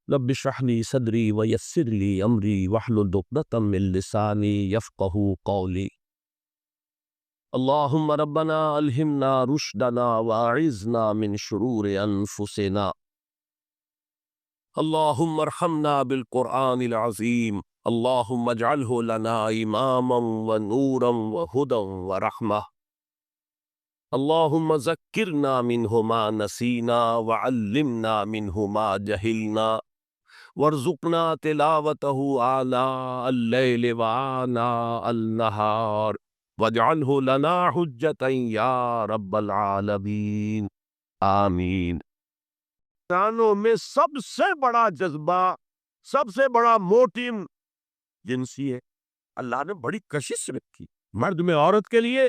رب اشرح لي صدري ويسر لي امري واحلل عقدة من لساني يفقهوا قولي. اللهم ربنا الهمنا رشدنا واعذنا من شرور انفسنا. اللهم ارحمنا بالقرآن العظيم. اللهم اجعله لنا اماما ونورا وهدى ورحمة. اللهم ذكرنا منه ما نسينا وعلمنا منه ما جهلنا وارزقنا تلاوته آناء الليل وآناء النهار واجعله لنا حجة يا رب العالمین آمین۔ انسانوں میں سب سے بڑا جذبہ، سب سے بڑا موٹو جنسی ہے۔ اللہ نے بڑی کشش رکھی، مرد میں عورت کے لیے،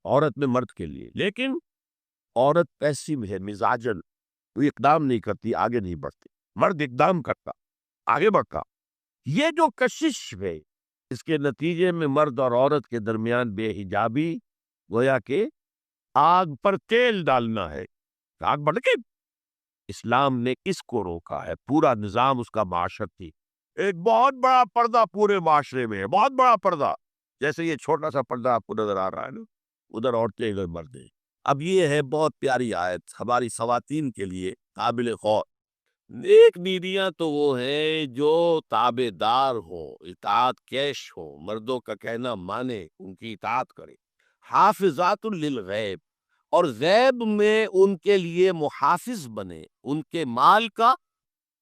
عورت میں مرد کے لیے، لیکن عورت پیسو ہے، مزاجن، وہ اقدام نہیں کرتی، آگے نہیں بڑھتی، مرد اقدام کرتا، آگے بڑھتا۔ یہ جو کشش ہے، اس کے نتیجے میں مرد اور عورت کے درمیان بے حجابی گویا کہ آگ پر تیل ڈالنا ہے، آگ بڑھ کے۔ اسلام نے اس کو روکا ہے، پورا نظام اس کا معاشرتی، ایک بہت بڑا پردہ پورے معاشرے میں ہے، بہت بڑا پردہ، جیسے یہ چھوٹا سا پردہ آپ کو نظر آ رہا ہے نا، ادھر عورتیں ادھر مرد ہیں۔ اب یہ ہے بہت پیاری آیت ہماری خواتین کے لیے قابل غور۔ نیک بیویاں تو وہ ہیں جو تابع دار ہو، اطاعت کیش ہو، مردوں کا کہنا مانے، ان کی اطاعت کرے، حافظات للغیب، اور غیب میں ان کے لیے محافظ بنے، ان کے مال کا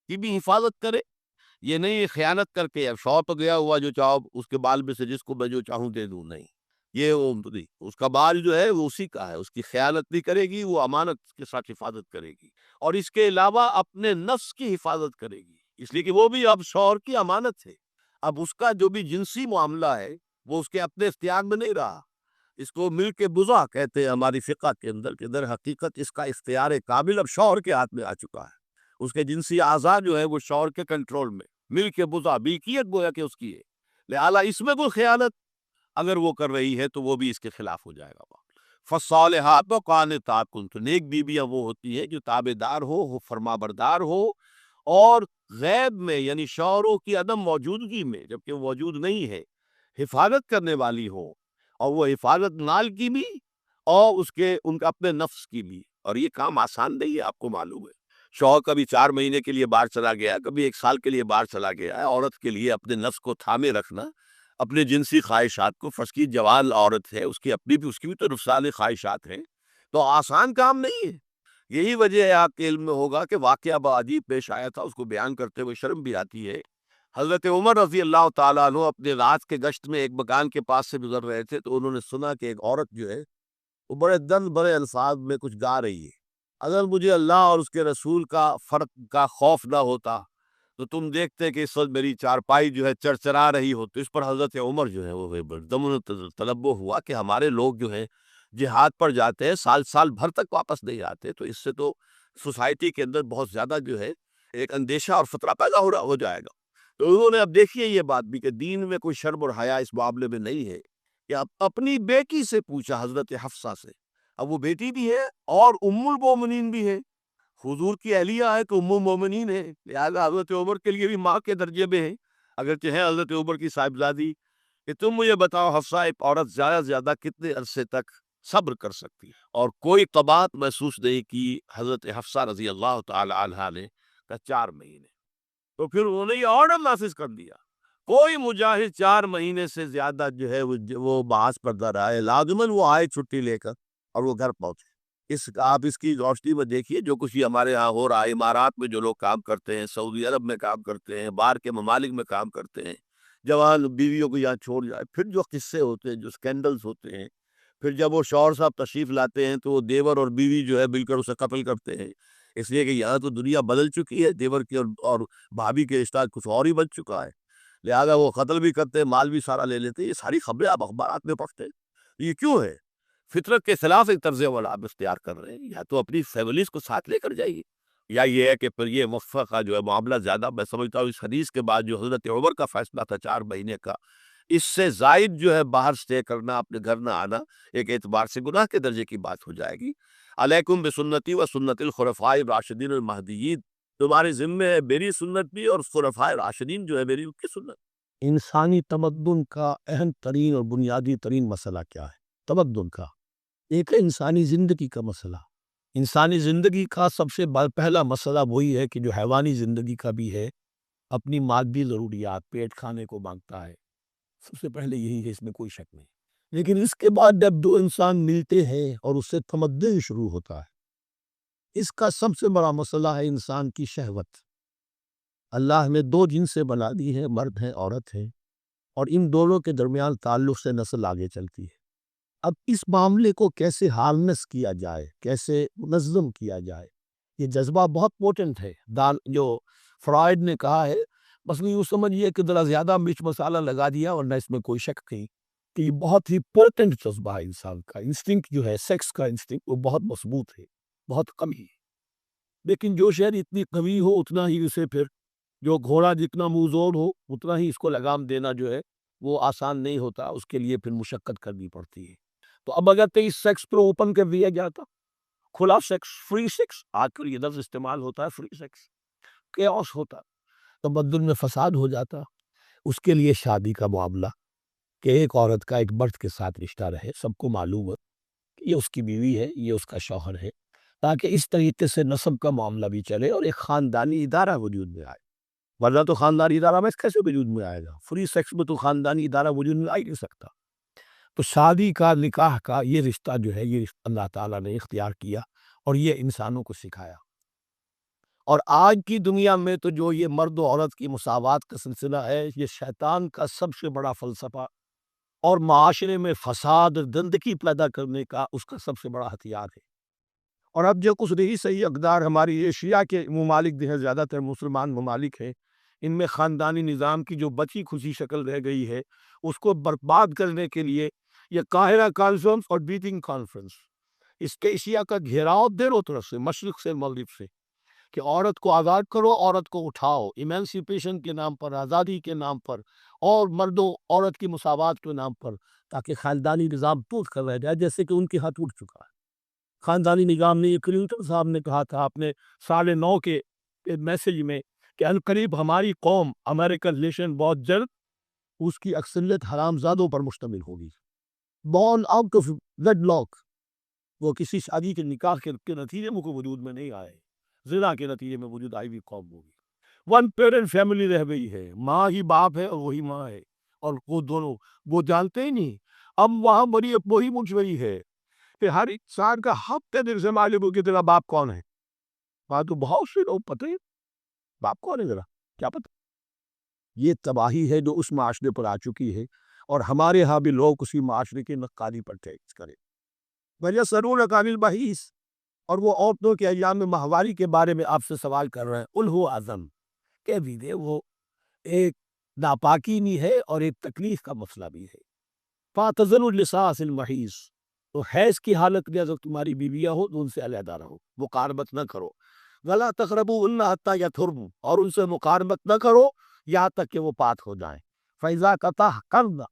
کی بھی حفاظت کرے۔ یہ نہیں خیانت کر کے اب شوہر پہ گیا ہوا جو چاہو اس کے بال میں سے جس کو میں جو چاہوں دے دوں، نہیں، یہ وہ نہیں، اس کا بال جو ہے وہ اسی کا ہے، اس کی خیانت نہیں کرے گی، وہ امانت کے ساتھ حفاظت کرے گی، اور اس کے علاوہ اپنے نفس کی حفاظت کرے گی، اس لیے کہ وہ بھی اب شوہر کی امانت ہے۔ اب اس کا جو بھی جنسی معاملہ ہے وہ اس کے اپنے اختیار میں نہیں رہا، اس کو مل کے بزا کہتے ہیں ہماری فقہ کے اندر، کہ در حقیقت اس کا اختیار کامل اب شوہر کے ہاتھ میں آ چکا ہے، اس کے جنسی اعضاء جو ہے وہ شوہر کے کنٹرول میں، مل کے بزا ملکیت گویا کہ اس کی ہے، لہذا اس میں کوئی خیانت اگر وہ کر رہی ہے تو وہ بھی اس کے خلاف ہو جائے گا۔ فالصالحات قانتات، تو نیک بیویاں وہ ہوتی ہیں جو تابع دار ہو، فرما بردار ہو، اور غیب میں یعنی شوہروں کی عدم موجودگی میں، جبکہ وہ موجود نہیں ہے، حفاظت کرنے والی ہو، اور وہ حفاظت مال کی بھی اور اس کے ان کا اپنے نفس کی بھی، اور یہ کام آسان نہیں ہے، آپ کو معلوم ہے۔ شوہر کبھی 4 مہینے کے لیے باہر چلا گیا، کبھی 1 سال کے لیے باہر چلا گیا ہے، عورت کے لیے اپنے نفس کو تھامے رکھنا، اپنے جنسی خواہشات کو، فرض کی جوان عورت ہے، اس کی اپنی بھی، اس کی بھی تو نفسانی خواہشات ہیں، تو آسان کام نہیں ہے۔ یہی وجہ ہے، آپ کے علم میں ہوگا کہ واقعہ عجیب پیش آیا تھا، اس کو بیان کرتے ہوئے شرم بھی آتی ہے۔ حضرت عمر رضی اللہ تعالیٰ عنہ اپنے رات کے گشت میں ایک مکان کے پاس سے گزر رہے تھے، تو انہوں نے سنا کہ ایک عورت جو ہے وہ بڑے الفاظ میں کچھ گا رہی ہے۔ اگر مجھے اللہ اور اس کے رسول کا فرق کا خوف نہ ہوتا تو تم دیکھتے کہ اس وقت میری چارپائی جو ہے چرچرا رہی ہو۔ تو اس پر حضرت عمر جو ہے وہ دم تلبو ہوا کہ ہمارے لوگ جو ہیں جہاد پر جاتے ہیں، سال بھر تک واپس نہیں آتے، تو اس سے تو سوسائٹی کے اندر بہت زیادہ جو ہے ایک اندیشہ اور خطرہ پیدا ہو جائے گا۔ تو انہوں نے اب دیکھیے یہ بات بھی کہ دین میں کوئی شرم اور حیا اس معاملے میں نہیں ہے، کہ اب اپنی بیٹی سے پوچھا، حضرت حفصہ سے، اب وہ بیٹی بھی ہے اور ام المومنین بھی ہے، حضور کی اہلیہ ہے تو ام المومنین ہے، لہذا حضرت عمر کے لیے بھی ماں کے درجے میں ہے، اگرچہ ہے حضرت عمر کی صاحبزادی، کہ تم مجھے بتاؤ حفصہ، ایک عورت زیادہ سے زیادہ کتنے عرصے تک صبر کر سکتی ہے؟ اور کوئی قباحت محسوس نہیں کی حضرت حفصہ رضی اللہ تعالی عنہا نے، کہ 4 مہینے۔ تو پھر انہوں نے یہ آرڈر نافذ کر دیا، کوئی مجاہد 4 مہینے سے زیادہ جو ہے وہ باعث پردہ رہا ہے، لازماً وہ آئے چھٹی لے کر اور وہ گھر پہنچے۔ آپ اس کی روشنی میں دیکھیے جو کچھ یہ ہمارے ہاں ہو رہا ہے، امارات میں جو لوگ کام کرتے ہیں، سعودی عرب میں کام کرتے ہیں، باہر کے ممالک میں کام کرتے ہیں، جوان بیویوں کو یہاں چھوڑ جائے، پھر جو قصے ہوتے ہیں، جو سکینڈلز ہوتے ہیں، پھر جب وہ شوہر صاحب تشریف لاتے ہیں تو وہ دیور اور بیوی جو ہے مل کر اسے قتل کرتے ہیں، اس لیے کہ یہاں تو دنیا بدل چکی ہے، دیور کی اور بھابھی کے رشتہ کچھ اور ہی بن چکا ہے، لہذا وہ قتل بھی کرتے ہیں، مال بھی سارا لے لیتے ہیں۔ یہ ساری خبریں آپ اخبارات میں پڑھتے ہیں، یہ کیوں ہے؟ فطرت کے خلاف ایک طرز عمل آپ اختیار کر رہے ہیں، یا تو اپنی فیملیز کو ساتھ لے کر جائیے، یا یہ ہے کہ پھر یہ وقفہ کا جو ہے معاملہ زیادہ، میں سمجھتا ہوں اس حدیث کے بعد جو حضرت عمر کا فیصلہ تھا 4 مہینے کا، اس سے زائد جو ہے باہر سٹے کرنا، اپنے گھر نہ آنا، ایک اعتبار سے گناہ کے درجے کی بات ہو جائے گی۔ علیکم بسنتی و سنت الخلفاء الراشدین المہدیین، تمہارے ذمے ہے میری سنت بھی اور خلفائے راشدین جو ہے میری ان کی سنت۔ انسانی تمدن کا اہم ترین اور بنیادی ترین مسئلہ کیا ہے؟ تمدن کا ایک ہے انسانی زندگی کا مسئلہ۔ انسانی زندگی کا سب سے پہلا مسئلہ وہی ہے کہ جو حیوانی زندگی کا بھی ہے، اپنی مادی ضروریات، پیٹ کھانے کو مانگتا ہے، سب سے پہلے یہی ہے، اس میں کوئی شک نہیں۔ لیکن اس کے بعد جب دو انسان ملتے ہیں اور اس سے تمدن شروع ہوتا ہے، اس کا سب سے بڑا مسئلہ ہے انسان کی شہوت۔ اللہ نے دو جنسیں بنا دی ہیں، مرد ہیں، عورت ہیں، اور ان دونوں کے درمیان تعلق سے نسل آگے چلتی ہے۔ اب اس معاملے کو کیسے ہارنس کیا جائے، کیسے منظم کیا جائے، یہ جذبہ بہت پوٹنٹ ہے۔ جو فرائڈ نے کہا ہے، بس یوں سمجھیے کہ ذرا زیادہ مرچ مسالہ لگا دیا، ورنہ اس میں کوئی شک نہیں کہ یہ بہت ہی پوٹنٹ جذبہ ہے انسان کا۔ انسٹنکٹ جو ہے، سیکس کا انسٹنکٹ، وہ بہت مضبوط ہے، بہت کم ہی ہے۔ لیکن جو شہر اتنی قوی ہو اتنا ہی اسے پھر، جو گھوڑا جتنا منہ ہو اتنا ہی اس کو لگام دینا جو ہے وہ آسان نہیں ہوتا، اس کے لیے پھر مشقت کرنی پڑتی ہے۔ تو اب اگر 23 سیکس پر اوپن کر دیا جاتا، کھلا سیکس، فری سیکس، آج کل یہ لفظ استعمال ہوتا ہے، فری سیکس، کیوس ہوتا، تمدن میں فساد ہو جاتا۔ اس کے لیے شادی کا معاملہ، کہ ایک عورت کا ایک مرد کے ساتھ رشتہ رہے، سب کو معلوم ہے کہ یہ اس کی بیوی ہے، یہ اس کا شوہر ہے، تاکہ اس طریقے سے نسب کا معاملہ بھی چلے اور ایک خاندانی ادارہ وجود میں آئے۔ ورنہ تو خاندانی ادارہ میں کیسے وجود میں آئے گا؟ فری سیکس میں تو خاندانی ادارہ وجود میں آ ہی نہیں سکتا۔ تو شادی کا، نکاح کا یہ رشتہ جو ہے، یہ رشتہ اللہ تعالیٰ نے اختیار کیا اور یہ انسانوں کو سکھایا۔ اور آج کی دنیا میں تو جو یہ مرد و عورت کی مساوات کا سلسلہ ہے، یہ شیطان کا سب سے بڑا فلسفہ اور معاشرے میں فساد، گندگی پیدا کرنے کا اس کا سب سے بڑا ہتھیار ہے۔ اور اب جو کچھ رہی صحیح اقدار ہماری ایشیا کے ممالک جو ہے، زیادہ تر مسلمان ممالک ہیں، ان میں خاندانی نظام کی جو بچی کھچی شکل رہ گئی ہے، اس کو برباد کرنے کے لیے یہ قاہرہ کانفرنس اور بیٹنگ کانفرنس، اس کے ایشیا کا گھیراؤ دونوں طرف سے، مشرق سے مغرب سے، کہ عورت کو آزاد کرو، عورت کو اٹھاؤ، ایمانسیپیشن کے نام پر، آزادی کے نام پر، اور مرد و عورت کی مساوات کے نام پر، تاکہ خاندانی نظام ٹوٹ کر رہ جائے، جیسے کہ ان کے ہاں ٹوٹ چکا ہے۔ خاندانی نظام نے، یہ کلنٹن صاحب نے کہا تھا اپنے 9:30 کے میسج میں کہ عنقریب ہماری قوم، امریکن نیشن، بہت جلد اس کی اکثریت حرام زادوں پر مشتمل ہوگی، born out of wedlock, وہ کسی شادی کے نکاح کے نتیجے میں کوئی وجود میں نہیں آئے، زنا کے نتیجے میں وجود آئی ہوئی قوم ہوگی۔ ون پیرنٹ فیملی رہ گئی ہے، ماں ہی باپ ہے اور وہی ماں ہے، اور وہ دونوں وہ جانتے ہی نہیں۔ اب وہاں بڑی وہی مجھ رہی ہے کہ ہر انسان کا ہفتے دن سے معلوم ہو کہ تیرا باپ کون ہے۔ وہاں تو بہت سے لوگ پتہ ہی باپ کون ہے، ذرا کیا پتہ۔ یہ تباہی ہے جو اس معاشرے پر آ چکی ہے، اور ہمارے ہاں بھی لوگ اسی معاشرے کی نقالی پر ٹیکس کریں۔ وجہ سرون قابل بحیث، اور وہ عورتوں کے ایام ماہواری کے بارے میں آپ سے سوال کر رہے ہیں، الہو اعظم کہہ بھی دے، وہ ایک ناپاکی بھی ہے اور ایک تکلیف کا مسئلہ بھی ہے۔ فَاعْتَزِلُوا النِّسَاءَ فِي الْمَحِيضِ، تو حیض کی حالت میں اگر تمہاری بیویاں ہو تو ان سے علیحدہ رہو، مقاربت نہ کرو۔ وَلَا تَقْرَبُوهُنَّ حَتَّىٰ يَطْهُرْنَ، اور ان سے مقاربت نہ کرو یہاں تک کہ وہ پاک ہو جائیں۔ فَإِذَا تَطَهَّرْنَ،